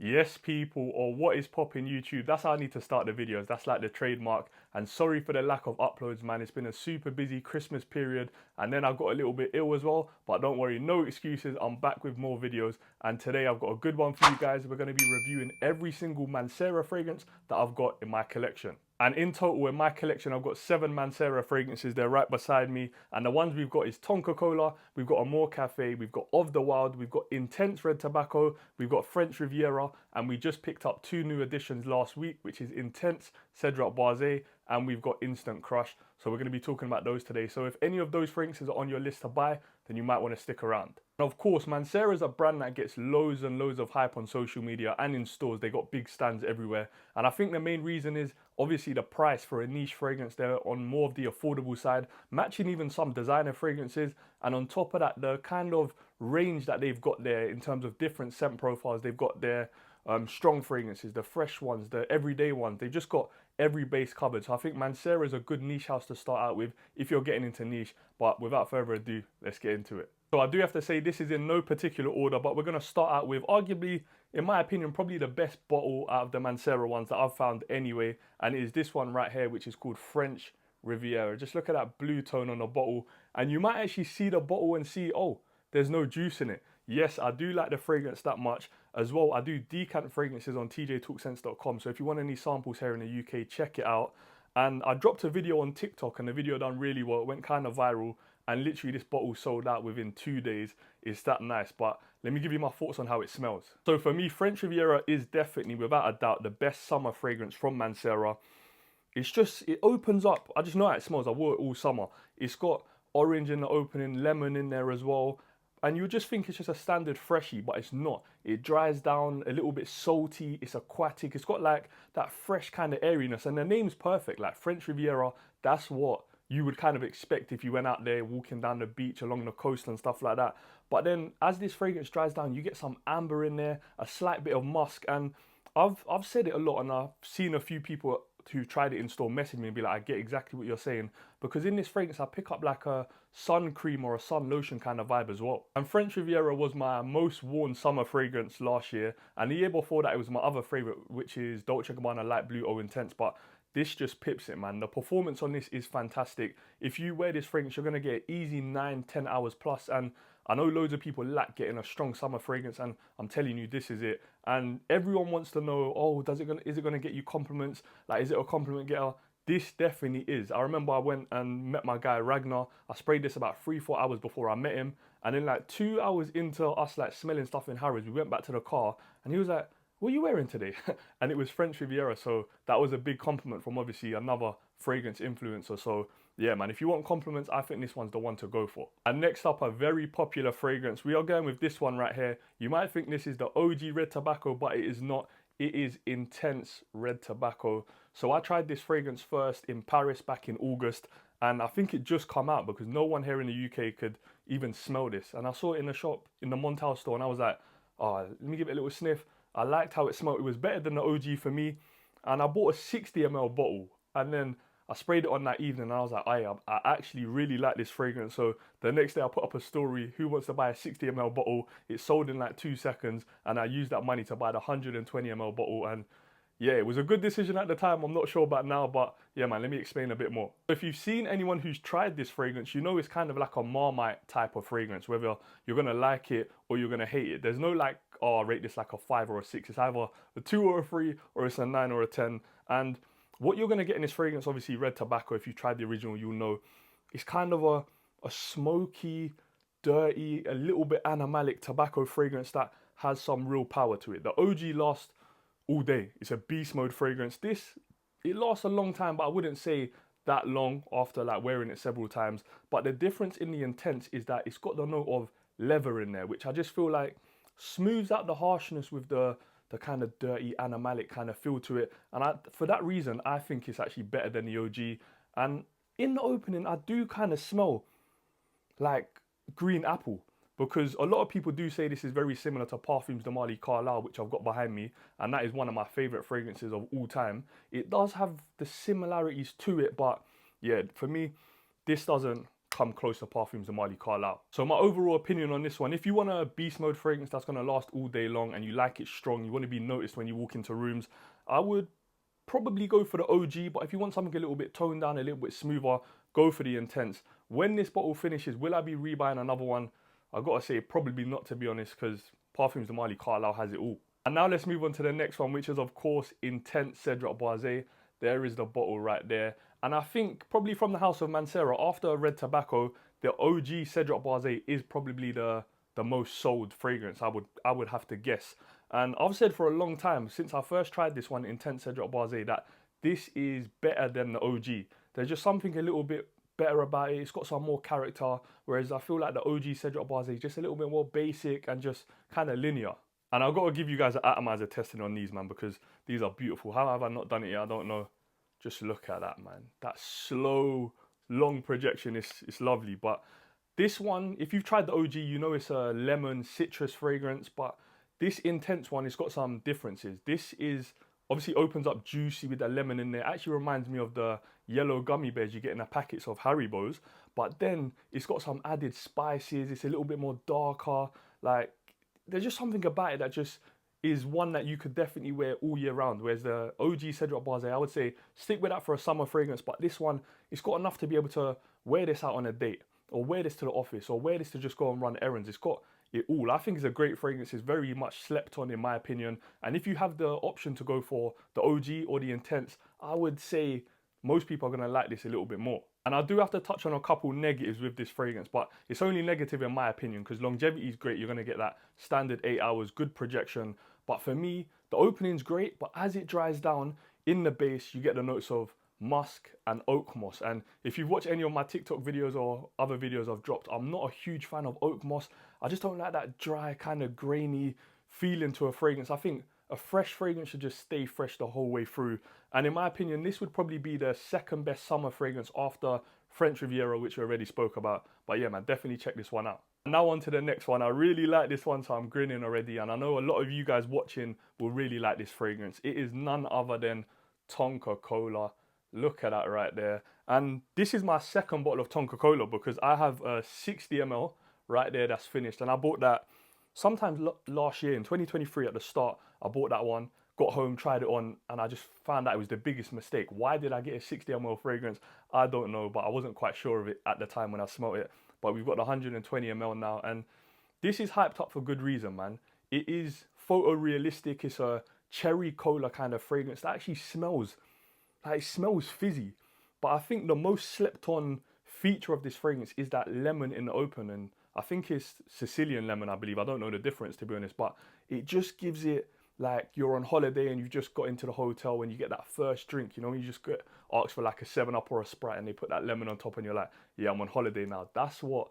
Yes, people, or what is popping YouTube? That's how I need to start the videos. That's like the trademark. And sorry for the lack of uploads, man. It's been a super busy Christmas period, and then I got a little bit ill as well. But don't worry, no excuses. I'm back with more videos, and today I've got a good one for you guys. We're going to be reviewing every single Mancera fragrance that I've got in my collection. And in total, in my collection, I've got 7 Mancera fragrances. They're right beside me. And the ones we've got is Tonka Cola, we've got Amore Cafe, we've got Of the Wild, we've got Intense Red Tobacco, we've got French Riviera, and we just picked up 2 new additions last week, which is Intense Cedrat Boise, and we've got Instant Crush. So we're going to be talking about those today. So if any of those fragrances are on your list to buy, then you might want to stick around. And of course, Mancera is a brand that gets loads and loads of hype on social media and in stores. They got big stands everywhere. And I think the main reason is obviously the price for a niche fragrance. They're on more of the affordable side, matching even some designer fragrances. And on top of that, the kind of range that they've got there in terms of different scent profiles. They've got their strong fragrances, the fresh ones, the everyday ones. They've just got every base covered. So I think Mancera is a good niche house to start out with if you're getting into niche. But without further ado, let's get into it. So I do have to say this is in no particular order, but we're going to start out with arguably, in my opinion, probably the best bottle out of the Mancera ones that I've found anyway. And it is this one right here, which is called French Riviera. Just look at that blue tone on the bottle. And you might actually see the bottle and see, oh, there's no juice in it. Yes, I do like the fragrance that much. As well, I do decant fragrances on tjtalkscents.com. So if you want any samples here in the UK, check it out. And I dropped a video on TikTok and the video done really well. It went kind of viral. And literally this bottle sold out within 2 days. It's that nice. But let me give you my thoughts on how it smells. So for me, French Riviera is definitely, without a doubt, the best summer fragrance from Mancera. It's just, it opens up. I just know how it smells. I wore it all summer. It's got orange in the opening, lemon in there as well. And you would just think it's just a standard freshie, but it's not. It dries down, a little bit salty, it's aquatic, it's got like that fresh kind of airiness. And the name's perfect, like French Riviera, that's what you would kind of expect if you went out there walking down the beach along the coast and stuff like that. But then as this fragrance dries down, you get some amber in there, a slight bit of musk. And I've said it a lot, and I've seen a few people who tried it in store message me and be like, I get exactly what you're saying, because in this fragrance I pick up like a sun cream or a sun lotion kind of vibe as well. And French Riviera was my most worn summer fragrance last year, and the year before that it was my other favorite, which is Dolce & Gabbana Light Blue O Intense. But this just pips it, man. The performance on this is fantastic. If you wear this fragrance, you're going to get easy 9-10 hours plus. And I know loads of people lack getting a strong summer fragrance, and I'm telling you, this is it. And everyone wants to know, oh, is it gonna get you compliments? Like, is it a compliment getter? This definitely is. I remember I went and met my guy Ragnar. I sprayed this about 3-4 hours before I met him, and then like 2 hours into us like smelling stuff in Harrods, we went back to the car, and he was like, what are you wearing today? And it was French Riviera, so that was a big compliment from obviously another fragrance influencer. So yeah, man, if you want compliments, I think this one's the one to go for. And next up, a very popular fragrance. We are going with this one right here. You might think this is the OG Red Tobacco, but it is not. It is Intense Red Tobacco. So I tried this fragrance first in Paris back in August, and I think it just come out because no one here in the UK could even smell this. And I saw it in the shop, in the Montal store, and I was like, oh, let me give it a little sniff. I liked how it smelled. It was better than the OG for me. And I bought a 60 ml bottle, and then I sprayed it on that evening, and I was like, I actually really like this fragrance. So the next day I put up a story, who wants to buy a 60 ml bottle? It sold in like 2 seconds, and I used that money to buy the 120 ml bottle. And yeah, it was a good decision at the time. I'm not sure about now, but yeah, man, let me explain a bit more. If you've seen anyone who's tried this fragrance, you know it's kind of like a Marmite type of fragrance, whether you're going to like it or you're going to hate it. There's no like, oh, I rate this like a 5 or a 6. It's either a 2 or a 3, or it's a 9 or a 10. And what you're going to get in this fragrance, obviously Red Tobacco, if you tried the original, you'll know, it's kind of a smoky, dirty, a little bit animalic tobacco fragrance that has some real power to it. The OG lasts all day. It's a beast mode fragrance. This, it lasts a long time, but I wouldn't say that long after like wearing it several times. But the difference in the Intense is that it's got the note of leather in there, which I just feel like smooths out the harshness with the kind of dirty animalic kind of feel to it. And for that reason, I think it's actually better than the OG. And in the opening, I do kind of smell like green apple, because a lot of people do say this is very similar to Parfums de Marly Carlisle, which I've got behind me, and that is one of my favorite fragrances of all time. It does have the similarities to it, but yeah, for me, this doesn't come close to Parfums de Marly Carlisle. So my overall opinion on this one, if you want a beast mode fragrance that's going to last all day long and you like it strong, you want to be noticed when you walk into rooms, I would probably go for the OG. But if you want something a little bit toned down, a little bit smoother, go for the Intense. When this bottle finishes, will I be rebuying another one? I've got to say probably not, to be honest, because Parfums de Marly Carlisle has it all. And now let's move on to the next one, which is of course Intense Cedrat Boise. There is the bottle right there. And I think probably from the house of Mancera, after Red Tobacco, the OG Cedrat Boise is probably the most sold fragrance, I would have to guess. And I've said for a long time, since I first tried this one, Intense Cedrat Boise, that this is better than the OG. There's just something a little bit better about it. It's got some more character, whereas I feel like the OG Cedrat Boise is just a little bit more basic and just kind of linear. And I've got to give you guys an atomizer testing on these, man, because these are beautiful. How have I not done it yet? I don't know. Just look at that, man. That slow, long projection is lovely. But this one, if you've tried the OG, you know it's a lemon citrus fragrance. But this Intense one, it's got some differences. This is obviously opens up juicy with that lemon in there. It actually reminds me of the yellow gummy bears you get in the packets of Haribo's. But then it's got some added spices. It's a little bit more darker. Like, there's just something about it that just is one that you could definitely wear all year round. Whereas the OG Cedrat Boise, I would say stick with that for a summer fragrance. But this one, it's got enough to be able to wear this out on a date, or wear this to the office, or wear this to just go and run errands. It's got it all. I think it's a great fragrance. It's very much slept on in my opinion. And if you have the option to go for the OG or the Intense, I would say most people are going to like this a little bit more. And I do have to touch on a couple negatives with this fragrance, but it's only negative in my opinion, because longevity is great. You're going to get that standard 8 hours, good projection. But for me, the opening's great, but as it dries down in the base, you get the notes of musk and oak moss. And if you've watched any of my TikTok videos or other videos I've dropped, I'm not a huge fan of oak moss. I just don't like that dry, kind of grainy feeling to a fragrance. I think a fresh fragrance should just stay fresh the whole way through. And in my opinion, this would probably be the second best summer fragrance after French Riviera, which we already spoke about. But yeah, man, definitely check this one out. Now on to the next one. I really like this one, so I'm grinning already. And I know a lot of you guys watching will really like this fragrance. It is none other than Tonka Cola. Look at that right there. And this is my second bottle of Tonka Cola, because I have a 60 ml right there that's finished. And I bought that sometime last year in 2023 at the start. I bought that one, got home, tried it on, and I just found out it was the biggest mistake. Why did I get a 60 ml fragrance? I don't know, but I wasn't quite sure of it at the time when I smelled it. But we've got the 120 ml now, and this is hyped up for good reason, man. It is photorealistic. It's a cherry cola kind of fragrance that actually smells, like, it smells fizzy. But I think the most slept on feature of this fragrance is that lemon in the open, and I think it's Sicilian lemon, I believe. I don't know the difference, to be honest, but it just gives it like you're on holiday and you've just got into the hotel when you get that first drink, you know, you just get asked for like a 7-Up or a Sprite and they put that lemon on top and you're like, yeah, I'm on holiday now. That's what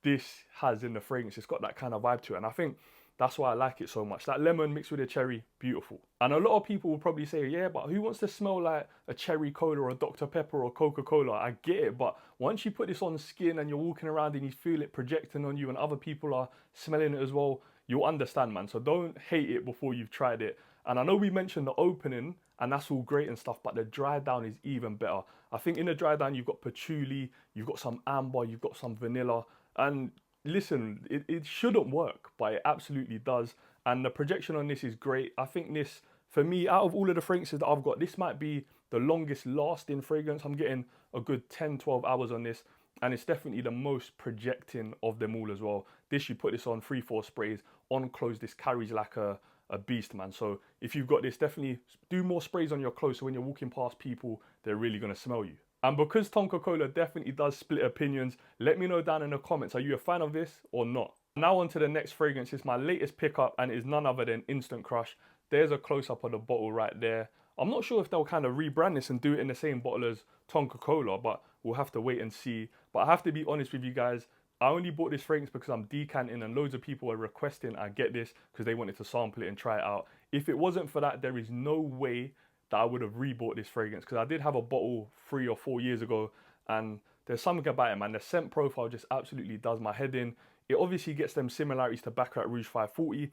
this has in the fragrance. It's got that kind of vibe to it, and I think that's why I like it so much. That lemon mixed with a cherry, beautiful. And a lot of people will probably say, yeah, but who wants to smell like a cherry cola or a Dr. Pepper or Coca-Cola? I get it, but once you put this on skin and you're walking around and you feel it projecting on you and other people are smelling it as well, you'll understand, man. So don't hate it before you've tried it. And I know we mentioned the opening and that's all great and stuff, but the dry down is even better. I think in the dry down, you've got patchouli, you've got some amber, you've got some vanilla, and listen, it shouldn't work, but it absolutely does. And the projection on this is great. I think this, for me, out of all of the fragrances that I've got, this might be the longest lasting fragrance. I'm getting a good 10-12 hours on this, and it's definitely the most projecting of them all as well. This, you put this on 3-4 sprays on clothes, this carries like a beast, man. So if you've got this, definitely do more sprays on your clothes, so when you're walking past people, they're really going to smell you. And because Tonka Cola definitely does split opinions, let me know down in the comments, are you a fan of this or not? Now on to the next fragrance. It's my latest pickup and it is none other than Instant Crush. There's a close-up of the bottle right there. I'm not sure if they'll kind of rebrand this and do it in the same bottle as Tonka Cola, but we'll have to wait and see. But I have to be honest with you guys, I only bought this fragrance because I'm decanting and loads of people are requesting I get this because they wanted to sample it and try it out. If it wasn't for that, there is no way that I would have rebought this fragrance, because I did have a bottle 3 or 4 years ago, and there's something about it, man. The scent profile just absolutely does my head in. It obviously gets them similarities to Baccarat Rouge 540,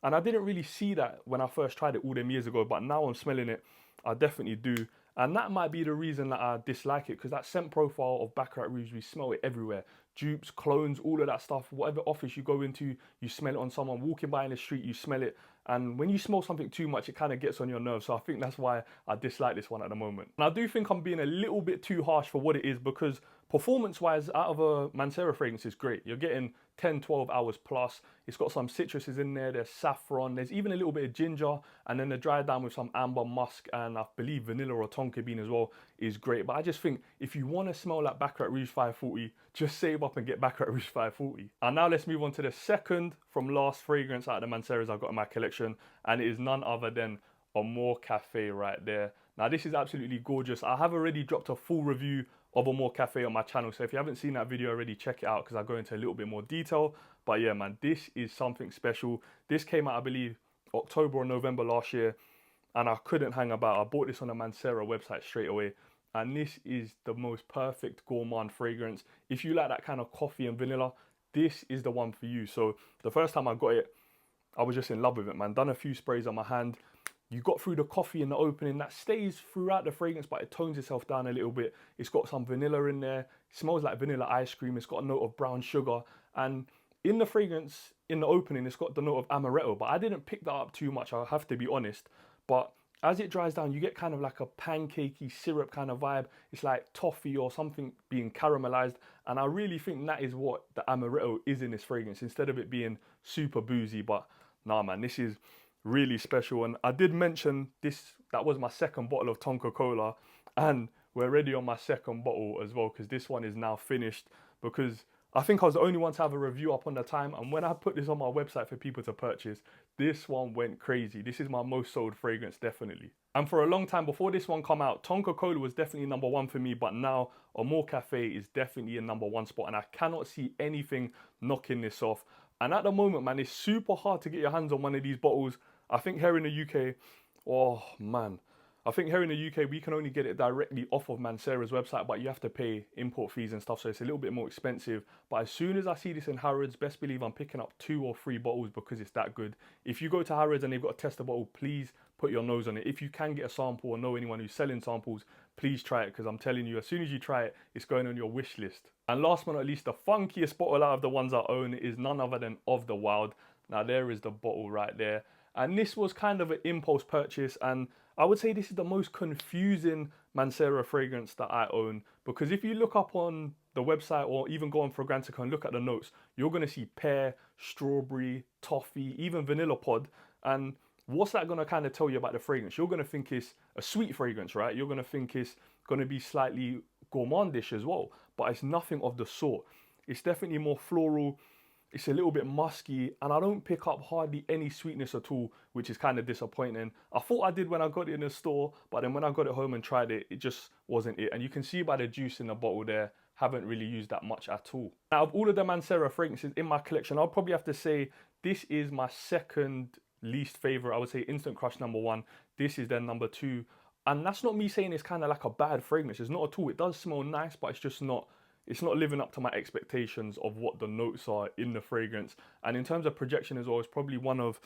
and I didn't really see that when I first tried it all them years ago, but now I'm smelling it, I definitely do. And that might be the reason that I dislike it, because that scent profile of Baccarat Rouge, we smell it everywhere. Dupes, clones, all of that stuff. Whatever office you go into, you smell it on someone. Walking by in the street, you smell it. And when you smell something too much, it kind of gets on your nerves. So I think that's why I dislike this one at the moment. And I do think I'm being a little bit too harsh for what it is, because performance-wise, out of a Mancera fragrance, is great. You're getting 10, 12 hours plus. It's got some citruses in there. There's saffron. There's even a little bit of ginger. And then the dry down with some amber, musk, and I believe vanilla or tonka bean as well is great. But I just think if you want to smell like Baccarat Rouge 540, just save up and get Baccarat Rouge 540. And now let's move on to the second from last fragrance out of the Manceras I've got in my collection. And it is none other than Amore Cafe right there. Now this is absolutely gorgeous. I have already dropped a full review of Amore Cafe on my channel, so if you haven't seen that video already, check it out, because I go into a little bit more detail. But yeah, man, this is something special. This came out, I believe, October or November last year, and I couldn't hang about. I bought this on the Mancera website straight away, and this is the most perfect gourmand fragrance. If you like that kind of coffee and vanilla, this is the one for you. So the first time I got it, I was just in love with it, man. Done a few sprays on my hand. You got through the coffee in the opening, that stays throughout the fragrance, but it tones itself down a little bit. It's got some vanilla in there. It smells like vanilla ice cream. It's got a note of brown sugar. And in the fragrance, in the opening, it's got the note of amaretto, but I didn't pick that up too much, I have to be honest. But as it dries down, you get kind of like a pancakey syrup kind of vibe. It's like toffee or something being caramelized. And I really think that is what the amaretto is in this fragrance, instead of it being super boozy. But nah, man, this is really special. And I did mention this, that was my second bottle of Tonka Cola, and we're ready on my second bottle as well, because this one is now finished, because I think I was the only one to have a review up on the time, and when I put this on my website for people to purchase, this one went crazy. This is my most sold fragrance, definitely. And for a long time before this one come out, Tonka Cola was definitely number one for me, but now Amore Cafe is definitely a number one spot, and I cannot see anything knocking this off. And at the moment, man, it's super hard to get your hands on one of these bottles. I think here in the UK, oh man, I think here in the UK, we can only get it directly off of Mancera's website, but you have to pay import fees and stuff, so it's a little bit more expensive. But as soon as I see this in Harrods, best believe I'm picking up 2 or 3 bottles, because it's that good. If you go to Harrods and they've got a tester bottle, please put your nose on it. If you can get a sample or know anyone who's selling samples, please try it, because I'm telling you, as soon as you try it, it's going on your wish list. And last but not least, the funkiest bottle out of the ones I own is none other than Of the Wild. Now there is the bottle right there. And this was kind of an impulse purchase, and I would say this is the most confusing Mancera fragrance that I own, because if you look up on the website or even go on Fragrantica and look at the notes, you're going to see pear, strawberry, toffee, even vanilla pod. And what's that going to kind of tell you about the fragrance? You're going to think it's a sweet fragrance, right? You're going to think it's going to be slightly gourmandish as well, but it's nothing of the sort. It's definitely more floral. It's a little bit musky, and I don't pick up hardly any sweetness at all, which is kind of disappointing. I thought I did when I got it in the store, but then when I got it home and tried it, it just wasn't it. And you can see by the juice in the bottle there, haven't really used that much at all. Now, of all of the Mancera fragrances in my collection, I'll probably have to say this is my second least favorite. I would say Instant Crush number 1. This is then number 2. And that's not me saying it's kind of like a bad fragrance. It's not at all. It does smell nice, but it's just not. It's not living up to my expectations of what the notes are in the fragrance. And in terms of projection as well, it's probably one of,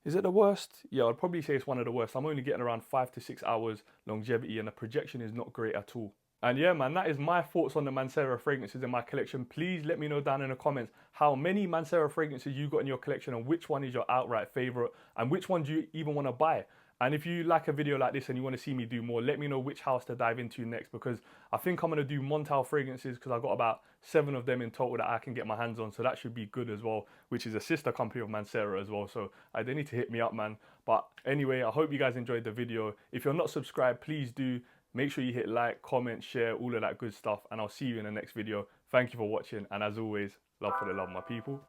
is it the worst? Yeah, I'd probably say it's one of the worst. I'm only getting around 5 to 6 hours longevity, and the projection is not great at all. And yeah, man, that is my thoughts on the Mancera fragrances in my collection. Please let me know down in the comments how many Mancera fragrances you got in your collection, and which one is your outright favorite, and which one do you even want to buy. And if you like a video like this and you want to see me do more, let me know which house to dive into next, because I think I'm going to do Montal fragrances, because I've got about 7 of them in total that I can get my hands on. So that should be good as well, which is a sister company of Mancera as well. So they need to hit me up, man. But anyway, I hope you guys enjoyed the video. If you're not subscribed, please do. Make sure you hit like, comment, share, all of that good stuff. And I'll see you in the next video. Thank you for watching. And as always, love for the love, my people.